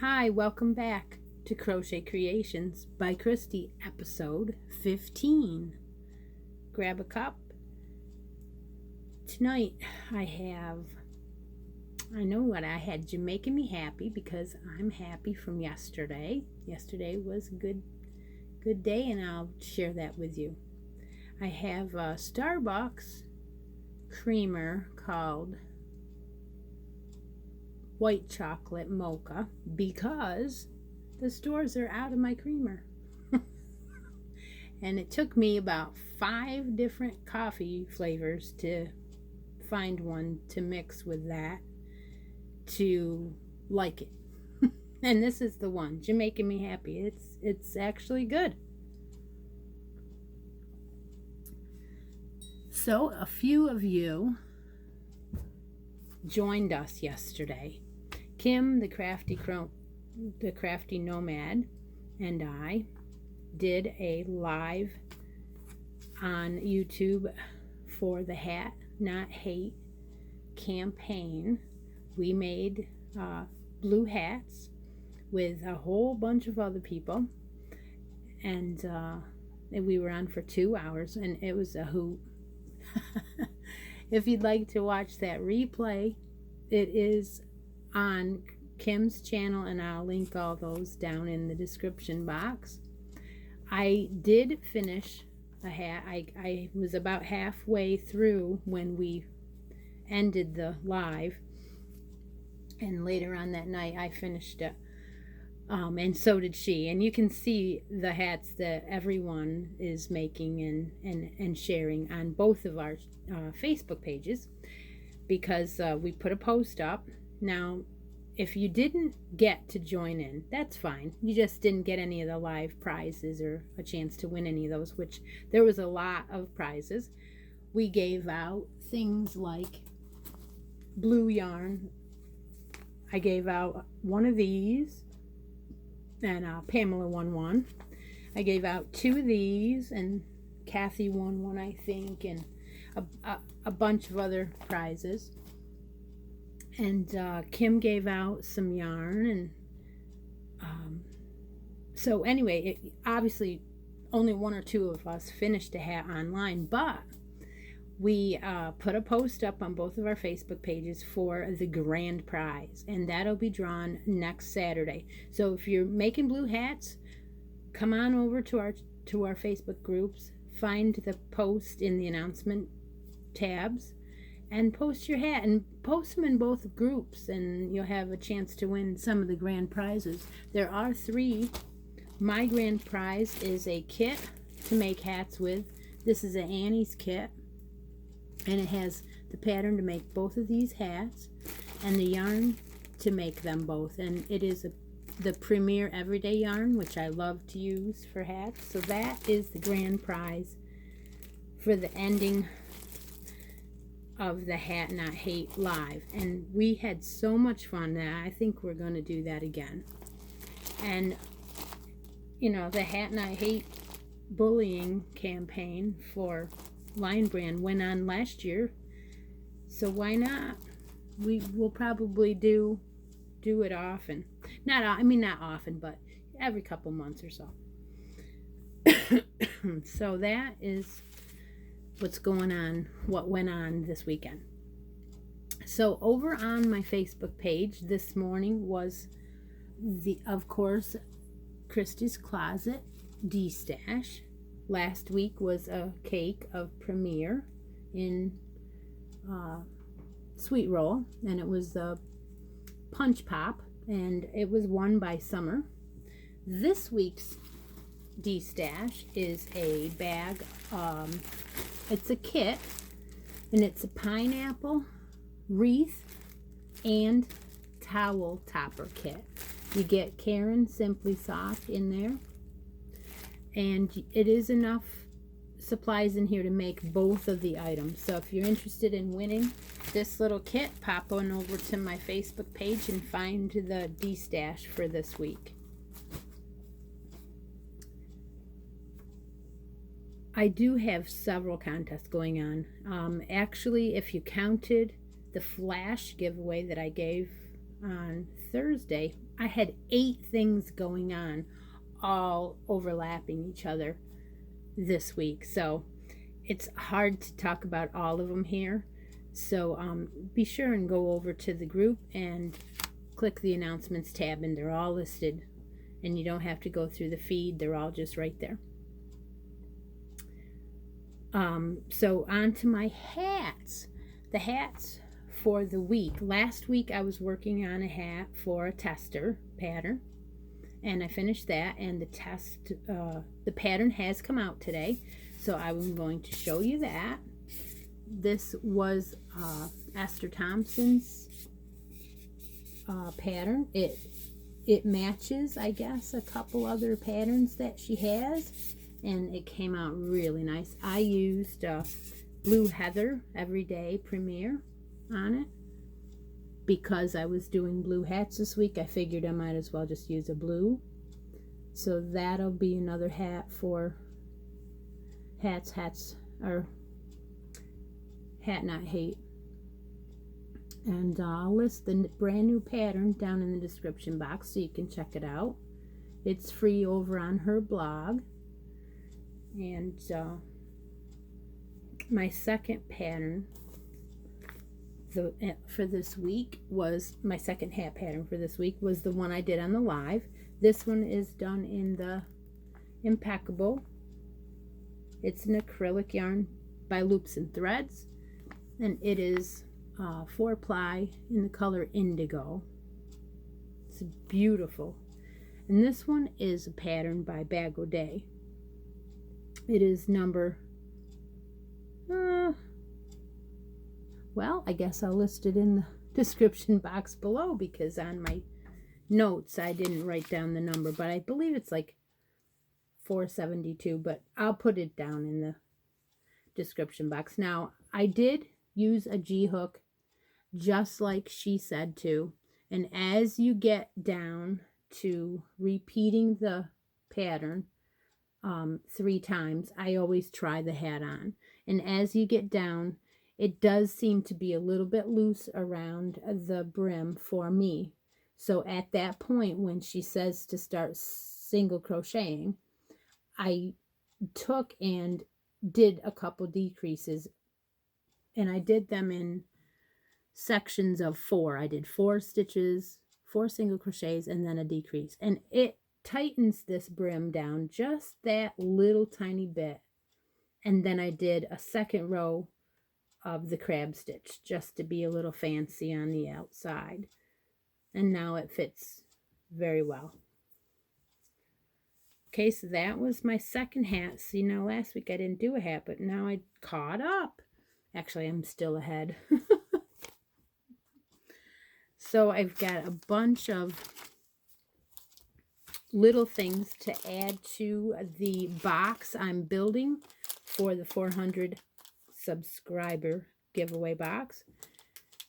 Hi, welcome back to Crochet Creations by Christy, episode 15. Grab a cup. Tonight I know what I had, you making me happy because I'm happy from yesterday. Yesterday was a good day and I'll share that with you. I have a Starbucks creamer called white chocolate mocha because the stores are out of my creamer. And it took me about 5 different coffee flavors to find one to mix with that to like it. And this is the one. You're making me happy. It's actually good. So a few of you joined us yesterday. Kim, the crafty nomad, and I did a live on YouTube for the Hat Not Hate campaign. We made blue hats with a whole bunch of other people, and we were on for 2 hours, and it was a hoot. If you'd like to watch that replay, it is on Kim's channel, and I'll link all those down in the description box. I did finish a hat. I was about halfway through when we ended the live, and later on that night I finished it. And so did she. And you can see the hats that everyone is making and sharing on both of our Facebook pages, because we put a post up. Now, if you didn't get to join in, that's fine. You just didn't get any of the live prizes or a chance to win any of those, which there was a lot of prizes. We gave out things like blue yarn. I gave out one of these, and Pamela won one. I gave out 2 of these, and Kathy won one, I think, and a bunch of other prizes. And Kim gave out some yarn, and so anyway, obviously only 1 or 2 of us finished a hat online, but we put a post up on both of our Facebook pages for the grand prize, and that'll be drawn next Saturday. So if you're making blue hats, come on over to our Facebook groups, find the post in the announcement tabs, and post your hat, and post them in both groups, and you'll have a chance to win some of the grand prizes. There are 3. My grand prize is a kit to make hats with. This is an Annie's kit, and it has the pattern to make both of these hats and the yarn to make them both. And it is the Premier Everyday yarn, which I love to use for hats. So that is the grand prize for the ending of the Hat Not Hate live. And we had so much fun that I think we're going to do that again. And you know, the Hat Not Hate bullying campaign for Lion Brand went on last year, so why not? We will probably do it often. Not often, but every couple months or so. So that is what's going on, what went on this weekend. So over on my Facebook page this morning was of course, Christy's Closet D-Stash. Last week was a cake of Premier in sweet roll, and it was the Punch Pop, and it was won by Summer. This week's D-Stash is a bag. It's a kit, and it's a pineapple wreath and towel topper kit. You get Karen Simply Soft in there, and it is enough supplies in here to make both of the items. So if you're interested in winning this little kit, pop on over to my Facebook page and find the D-Stash for this week. I do have several contests going on. Actually, if you counted the flash giveaway that I gave on Thursday, I had 8 things going on, all overlapping each other this week. So it's hard to talk about all of them here. So be sure and go over to the group and click the announcements tab, and they're all listed. And you don't have to go through the feed. They're all just right there. So on to my hats. The hats for the week. Last week I was working on a hat for a tester pattern, and I finished that, and the pattern has come out today, so I'm going to show you that. This was Esther Thompson's pattern. It matches, I guess, a couple other patterns that she has, and it came out really nice. I used Blue Heather Everyday Premier on it because I was doing blue hats this week. I figured I might as well just use a blue. So that'll be another hat for hats, or Hat Not Hate. And I'll list the brand new pattern down in the description box so you can check it out. It's free over on her blog. And my second pattern for this week was, my second hat pattern for this week was the one I did on the live. This one is done in the Impeccable. It's an acrylic yarn by Loops and Threads, and it is 4-ply in the color Indigo. It's beautiful. And this one is a pattern by Bag O' Day. It is number, well, I guess I'll list it in the description box below, because on my notes I didn't write down the number, but I believe it's like 472, but I'll put it down in the description box. Now, I did use a G-hook just like she said to, and as you get down to repeating the pattern 3 times, I always try the hat on, and as you get down, it does seem to be a little bit loose around the brim for me. So at that point, when she says to start single crocheting, I took and did a couple decreases, and I did them in sections of 4. I did 4 stitches, 4 single crochets, and then a decrease, and it tightens this brim down just that little tiny bit. And then I did a second row of the crab stitch just to be a little fancy on the outside, and now it fits very well. Okay, so that was my second hat. See, now last week I didn't do a hat, but now I caught up. Actually, I'm still ahead. So I've got a bunch of little things to add to the box I'm building for the 400 subscriber giveaway box.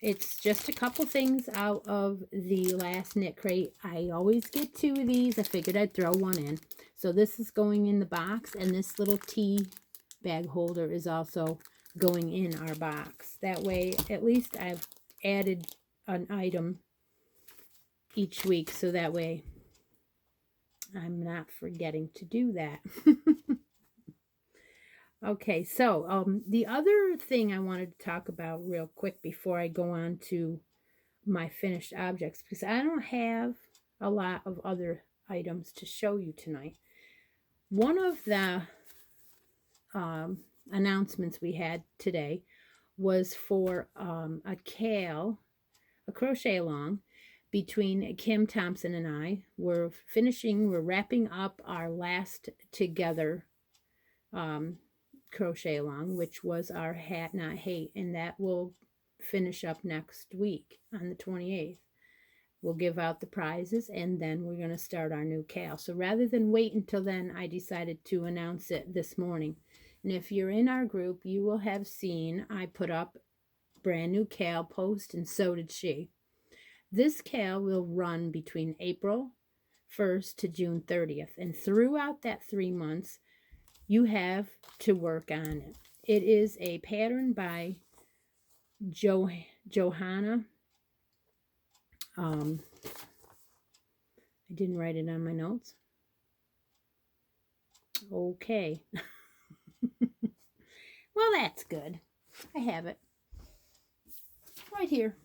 It's just a couple things out of the last knit crate. I always get 2 of these. I figured I'd throw one in. So this is going in the box, and this little tea bag holder is also going in our box. That way, at least I've added an item each week, so that way I'm not forgetting to do that. Okay, so the other thing I wanted to talk about real quick before I go on to my finished objects, because I don't have a lot of other items to show you tonight. One of the announcements we had today was for a crochet along between Kim Thompson and I. We're wrapping up our last together crochet along, which was our Hat Not Hate, and that will finish up next week on the 28th. We'll give out the prizes, and then we're going to start our new cal. So rather than wait until then, I decided to announce it this morning. And if you're in our group, you will have seen I put up brand new cal post, and so did she. This cal will run between April 1st to June 30th, and throughout that 3 months, you have to work on it. It is a pattern by Johanna I didn't write it on my notes. Okay. Well, that's good. I have it right here.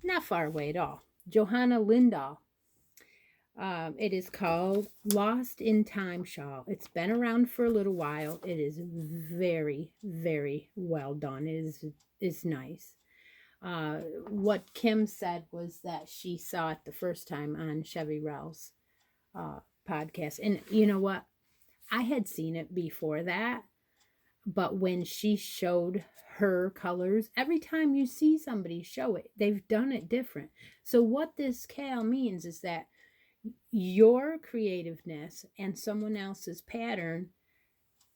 Not far away at all. Johanna Lindahl. It is called Lost in Time Shawl. It's been around for a little while. It is very, very well done. Is nice. What Kim said was that she saw it the first time on Chevy Rell's podcast. And you know what? I had seen it before that, but when she showed her colors, every time you see somebody show it, they've done it different. So what this cal means is that your creativeness and someone else's pattern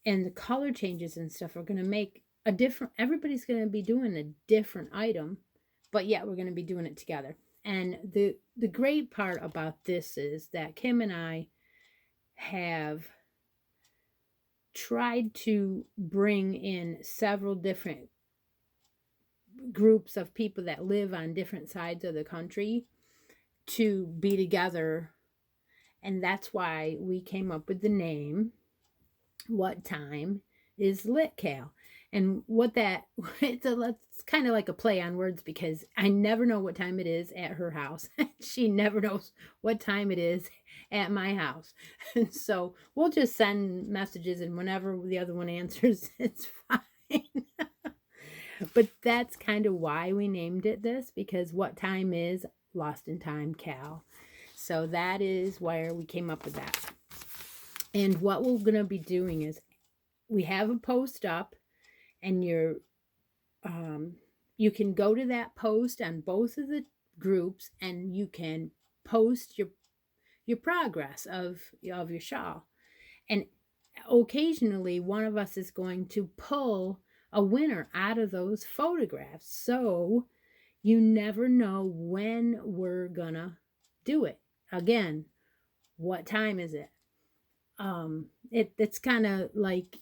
and the color changes and stuff are going to make a different, everybody's going to be doing a different item, but yet we're going to be doing it together. And the great part about this is that Kim and I have tried to bring in several different groups of people that live on different sides of the country to be together. And that's why we came up with the name, What Time is Lit Cal? And what that, it's kind of like a play on words because I never know what time it is at her house. She never knows what time it is at my house. And so we'll just send messages and whenever the other one answers, it's fine. But that's kind of why we named it this, because what time is Lost in Time Cal. So that is where we came up with that. And what we're going to be doing is we have a post up and you can go to that post on both of the groups and you can post your progress of your shawl. And occasionally one of us is going to pull a winner out of those photographs. So you never know when we're gonna do it. Again, what time is it? It's kind of like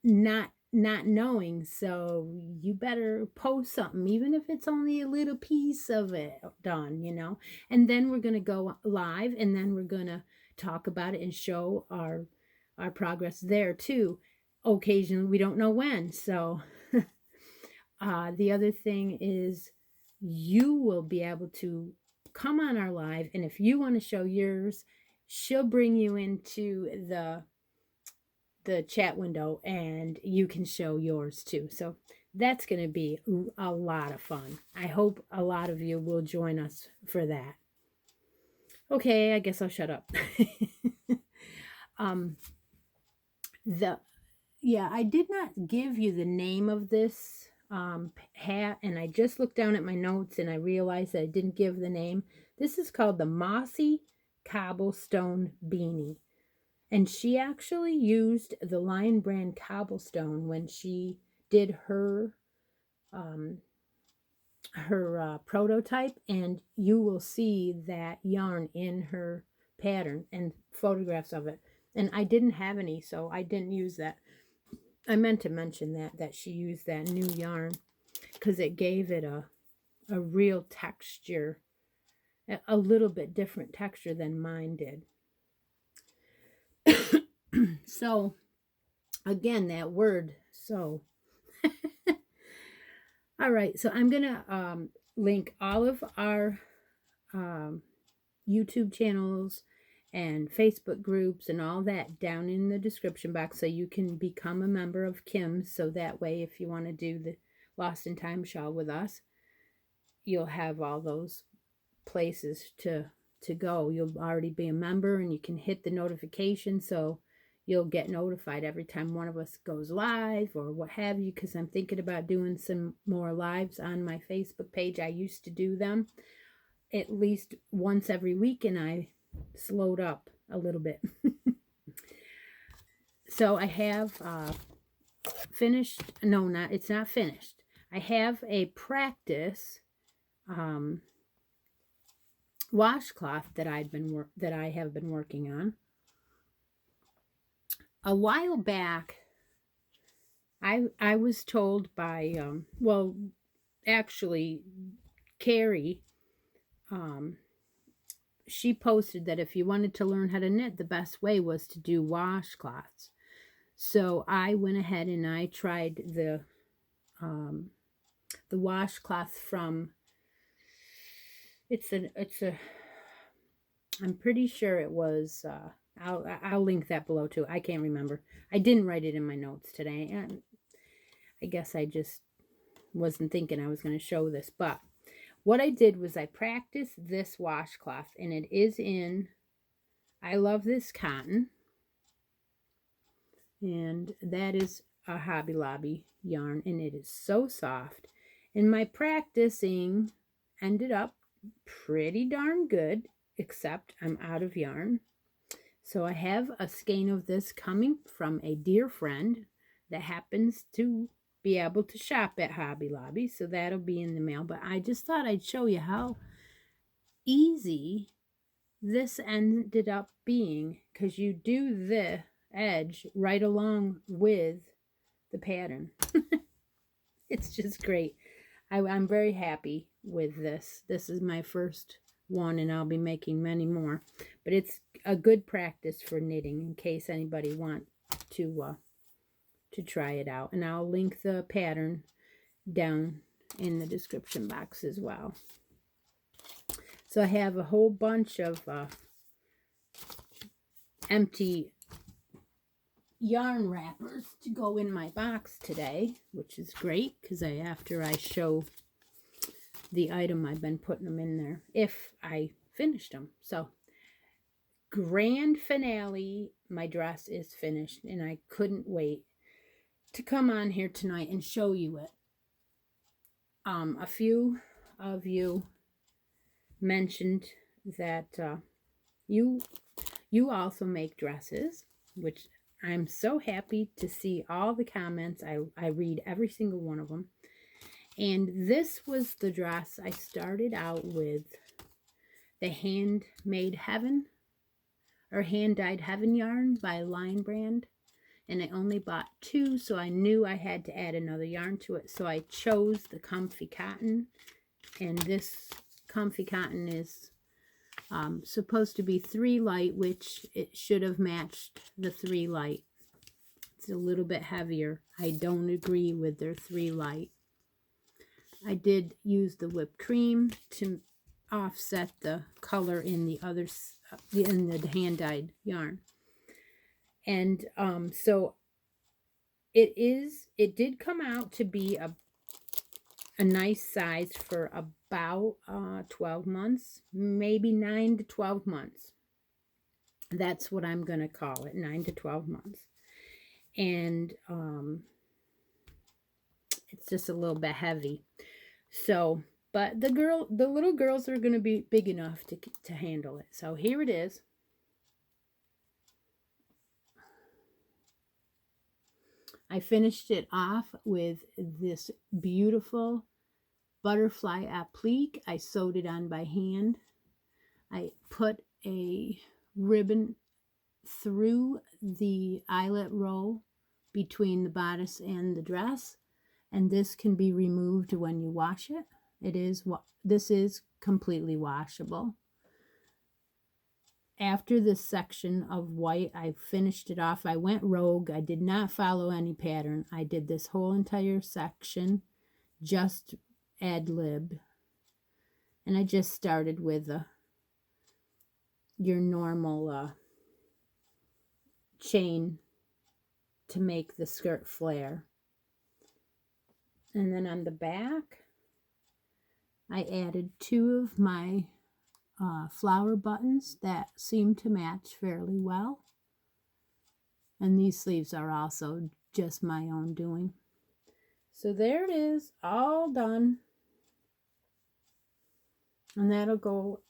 not knowing, so you better post something, even if it's only a little piece of it done, and then we're gonna go live and then we're gonna talk about it and show our progress there too. Occasionally we don't know when, so the other thing is you will be able to come on our live, and if you want to show yours, she'll bring you into the chat window and you can show yours too. So that's going to be a lot of fun. I hope a lot of you will join us for that. Okay, I guess I'll shut up. I did not give you the name of this hat, and I just looked down at my notes and I realized that I didn't give the name. This is called the Mossy Cobblestone Beanie. And she actually used the Lion Brand cobblestone when she did her prototype, and you will see that yarn in her pattern and photographs of it. And I didn't have any, so I didn't use that. I meant to mention that she used that new yarn because it gave it a real texture, a little bit different texture than mine did. So, again, that word, so. All right, so I'm going to link all of our YouTube channels and Facebook groups and all that down in the description box so you can become a member of Kim's. So that way, if you want to do the Lost in Time shawl with us, you'll have all those places to go. You'll already be a member and you can hit the notification so you'll get notified every time one of us goes live or what have you, because I'm thinking about doing some more lives on my Facebook page. I used to do them at least once every week and I slowed up a little bit. So I have finished, no, it's not finished. I have a practice washcloth that I have been working on. A while back, I was told by, actually, Carrie she posted that if you wanted to learn how to knit, the best way was to do washcloths. So I went ahead and I tried the washcloth from, it's a I'm pretty sure it was, I'll link that below too. I can't remember. I didn't write it in my notes today. And I guess I just wasn't thinking I was going to show this. But what I did was I practiced this washcloth. And it is in, I love this cotton. And that is a Hobby Lobby yarn. And it is so soft. And my practicing ended up pretty darn good. Except I'm out of yarn. So I have a skein of this coming from a dear friend that happens to be able to shop at Hobby Lobby. So that'll be in the mail. But I just thought I'd show you how easy this ended up being, because you do the edge right along with the pattern. It's just great. I'm very happy with this. This is my first one, and I'll be making many more, but it's a good practice for knitting in case anybody wants to try it out. And I'll link the pattern down in the description box as well. So I have a whole bunch of empty yarn wrappers to go in my box today, which is great because after I show the item, I've been putting them in there if I finished them. So grand finale, my dress is finished, and I couldn't wait to come on here tonight and show you it. A few of you mentioned that you also make dresses, which I'm so happy to see all the comments. I read every single one of them. And this was the dress I started out with, the Handmade Heaven, or Hand Dyed Heaven yarn by Line Brand. And I only bought 2, so I knew I had to add another yarn to it. So I chose the Comfy Cotton. And this Comfy Cotton is supposed to be 3 light, which it should have matched the 3 light. It's a little bit heavier. I don't agree with their 3 light. I did use the whipped cream to offset the color in the others, in the hand-dyed yarn. And so it did come out to be a nice size for about 12 months, maybe 9 to 12 months. That's what I'm going to call it, 9 to 12 months. And it's just a little bit heavy. So, but the little girls are going to be big enough to handle it. So here it is. I finished it off with this beautiful butterfly applique. I sewed it on by hand. I put a ribbon through the eyelet row between the bodice and the dress, and this can be removed when you wash it. This is completely washable. After this section of white, I finished it off. I went rogue. I did not follow any pattern. I did this whole entire section just ad lib, and I just started with your normal chain to make the skirt flare. And then on the back, I added 2 of my flower buttons that seem to match fairly well. And these sleeves are also just my own doing. So there it is, all done. And that'll go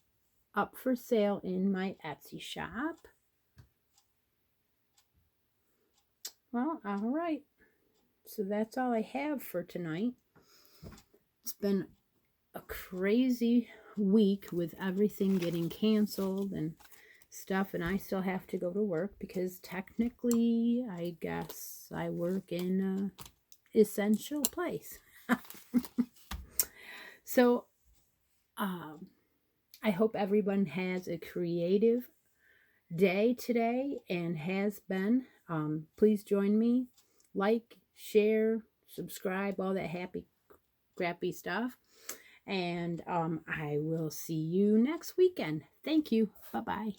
up for sale in my Etsy shop. Well, all right. So that's all I have for tonight. It's been a crazy week with everything getting canceled and stuff, and I still have to go to work because technically I guess I work in an essential place. So I hope everyone has a creative day today and has been. Please join me. Like, share, subscribe, all that happy, crappy stuff. And I will see you next weekend. Thank you. Bye bye.